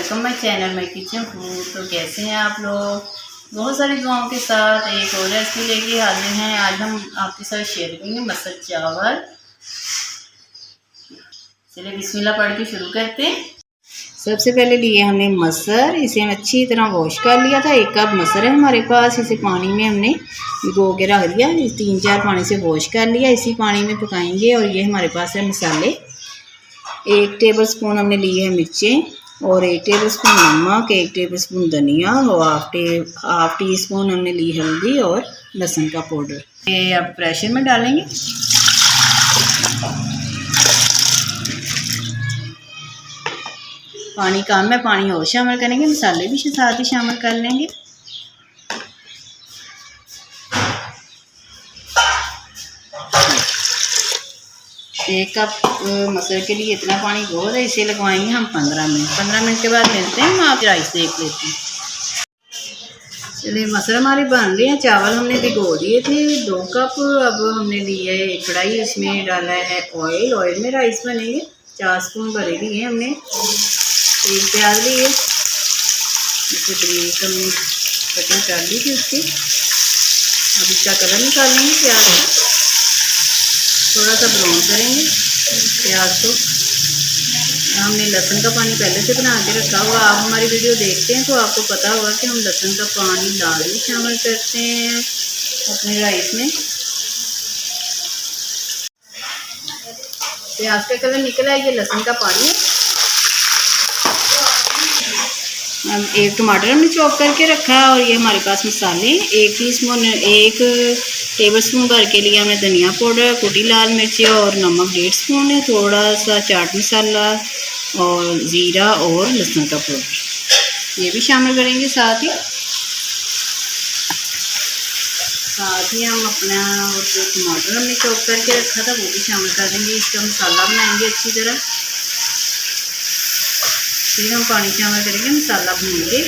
Welcome my channel my kitchen food. तो कैसे हैं आप लोग? बहुत सारी दुआओं के साथ एक और रेसिपी लेके हाजिर हैं। आज हम आपके साथ शेयर करेंगे मटर चावल। चलिए बिस्मिल्लाह पढ़ के शुरू करते हैं। सबसे पहले लिए हमने मसर, इसे हम अच्छी तरह वॉश कर लिया था। 1 कप मसर है हमारे पास। इसे पानी में हमने भिगो के रख दिया, 3-4 पानी से वॉश कर लिया। इसी पानी में पकाएंगे। और ये हमारे पास है मसाले। 1 टेबलस्पून हमने लिए हैं मिर्चें और 1 टेबलस्पून नमक, 1 टेबलस्पून धनिया और हाफ टी स्पून हमने ली हल्दी और लहसुन का पाउडर। ये अब प्रेशर में डालेंगे। पानी कम है, पानी और शामिल करेंगे। मसाले भी साथ ही शामिल कर लेंगे। एक कप मसर के लिए इतना पानी बहुत है। इसे लगवाएंगे हम 15 मिनट। 15 मिनट के बाद मिलते हैं। हम आप राइस देख लेते हैं। चलिए मसर हमारे बन रहे हैं। चावल हमने भिगो दिए थे 2 कप। अब हमने लिया है एक कढ़ाई, इसमें डाला है ऑयल। ऑयल में राइस बनेंगे। 4 स्पून भरे लिए हमने। 1 प्याज लिए, इसे ब्रीक हमने कटिंग कर ली थी उसकी। अब इसका कलर निकालेंगे प्याज का। थोड़ा सा ब्राउन करेंगे प्याज को। हमने लहसुन का पानी पहले से बना के रखा हुआ। आप हमारी वीडियो देखते हैं तो आपको पता होगा कि हम लहसुन का पानी दाल में शामिल करते हैं अपने राइस में। प्याज का कलर निकला है, ये लहसुन का पानी है। अब 1 टमाटर हमने चॉप करके रखा है। और ये हमारे पास मसाले 1 टेबलस्पून भर के लिए हमने धनिया पाउडर, कुटी लाल मिर्ची और नमक 1.5 स्पून है। थोड़ा सा चाट मसाला और ज़ीरा और लहसुन का पाउडर ये भी शामिल करेंगे साथ ही। हम अपना जो टमाटर हमने चॉप करके रखा था वो भी शामिल कर देंगे। इसका मसाला बनाएंगे अच्छी तरह। फिर हम पानी शामिल करेंगे, मसाला भूनेंगे।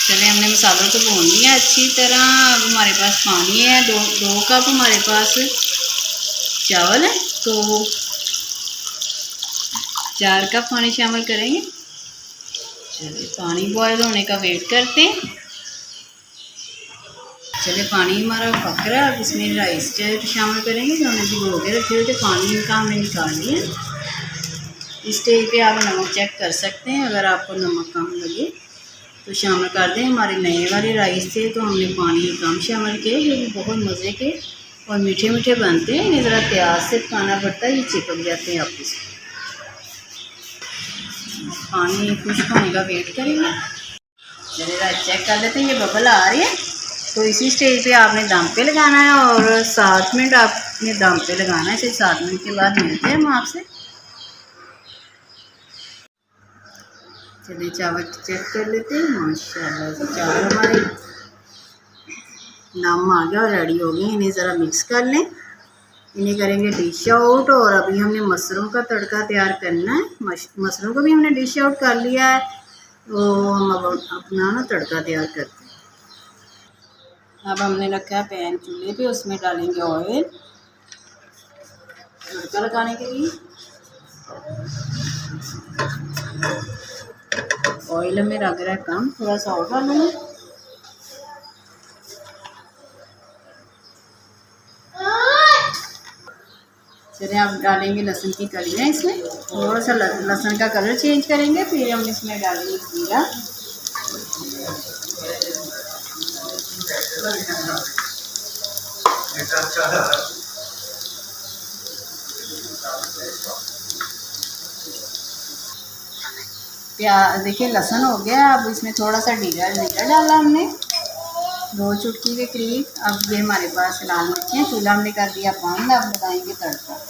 चलिए हमने मसालों को भून लिया अच्छी तरह। अब हमारे पास पानी है। 2 कप हमारे पास चावल है तो 4 कप पानी शामिल करेंगे। चलिए पानी बॉयल होने का वेट करते हैं। चलिए पानी हमारा पक रहा है। अब इसमें राइस शामिल करेंगे जो हमने भिगो के रखे हुए थे। पानी का हमने निकाल लिया। इस स्टेज पे आप नमक चेक कर सकते हैं। अगर आपको नमक कम लगे तो शामिल कर दें। हमारे नए वाले राइस थे तो हमने पानी कम शामिल किए, जो कि बहुत मज़े के और मीठे मीठे बनते हैं। इन्हें ज़रा प्याज से पकाना पड़ता है, ये चिपक जाते हैं आपस में। पानी खुश्क होने का वेट करेंगे। चलिए राइस चेक कर लेते हैं। ये बबल आ रही है तो इसी स्टेज पे आपने दम पे लगाना है और 7 मिनट आपने दम पे लगाना है। फिर 7 मिनट के बाद मिलते हैं हम आपसे। चलिए चावल चेक कर लेते हैं। माशाल्लाह से चावल हमारे दम आ गया और रेडी हो गए। इन्हें ज़रा मिक्स कर लें। इन्हें करेंगे डिश आउट। और अभी हमने मसरों का तड़का तैयार करना है। मसरों को भी हमने डिश आउट कर लिया है तो हम अब अपना ना तड़का तैयार करते हैं। अब हमने रखा है पैन चूल्हे पे, उसमें डालेंगे ऑयल तड़का लगाने के लिए। ऑयल हमें लग रहा है कम, थोड़ा सा और डालेंगे। चलिए अब डालेंगे लहसुन की कलियाँ इसमें। थोड़ा सा लहसुन का कलर चेंज करेंगे। फिर हम इसमें डालेंगे जीरा। प्याज देखिए लहसुन हो गया। अब इसमें थोड़ा सा जीरा डाला हमने, 2 चुटकी के करीब। अब ये हमारे पास लाल मिर्चें, चूल्हा हमने कर दिया बंद। अब लगाएंगे तड़का।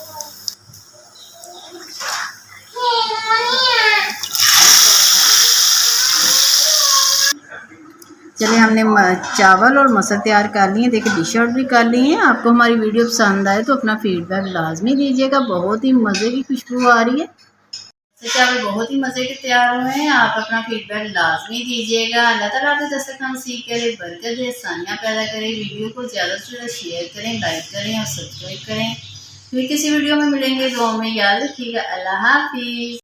चलिए हमने चावल और मसर तैयार कर लिए। देखिए डिश आउट भी कर लिए हैं। आपको हमारी वीडियो पसंद आए तो अपना फीडबैक लाजमी दीजिएगा। बहुत ही मज़े की खुशबू आ रही है। तो चावल बहुत ही मज़े के तैयार हुए हैं। आप अपना फीडबैक लाजमी दीजिएगा। अल्लाह ताला आपके दस्तक हम सीख करें, बरकत दे, आसानियाँ पैदा करें। वीडियो को ज़्यादा से ज़्यादा शेयर करें, लाइक करें और सब्सक्राइब करें। फिर किसी वीडियो में मिलेंगे। दुआ में याद रखिएगा। अल्लाह हाफिज़।